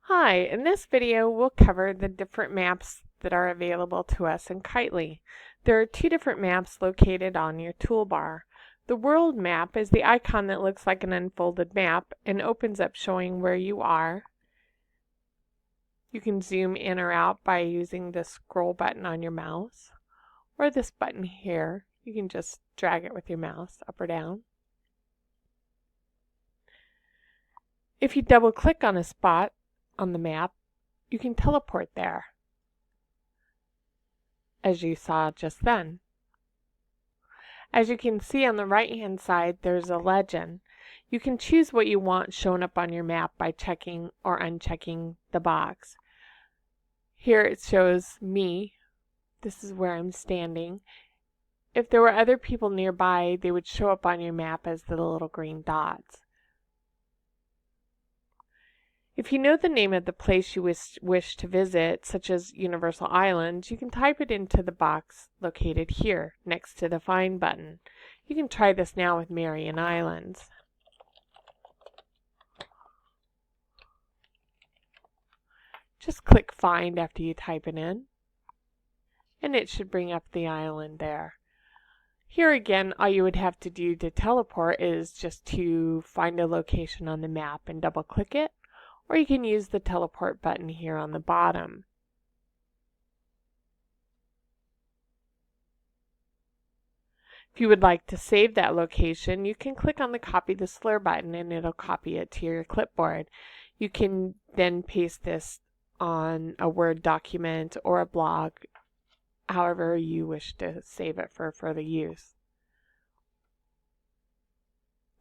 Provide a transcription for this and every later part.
Hi, in this video we'll cover the different maps that are available to us in Kitely. There are two different maps located on your toolbar. The world map is the icon that looks like an unfolded map and opens up showing where you are. You can zoom in or out by using the scroll button on your mouse, or this button here. You can just drag it with your mouse up or down. If you double click on a spot on the map, you can teleport there, as you saw just then. As you can see on the right-hand side, there's a legend. You can choose what you want shown up on your map by checking or unchecking the box. Here it shows me. This is where I'm standing. If there were other people nearby, they would show up on your map as the little green dots. If you know the name of the place you wish to visit, such as Universal Islands, you can type it into the box located here, next to the Find button. You can try this now with Marion Islands. Just click Find after you type it in, and it should bring up the island there. Here again, all you would have to do to teleport is just to find a location on the map and double-click it, or you can use the teleport button here on the bottom. If you would like to save that location, you can click on the Copy the Slur button and it'll copy it to your clipboard. You can then paste this on a Word document or a blog, however you wish to save it for further use.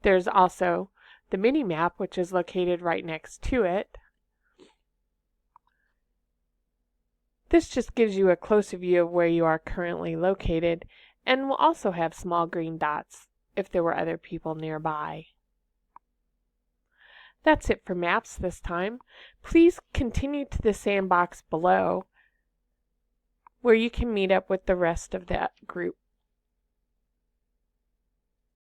There's also the mini map, which is located right next to it. This just gives you a closer view of where you are currently located, and will also have small green dots if there were other people nearby. That's it for maps this time. Please continue to the sandbox below, where you can meet up with the rest of the group.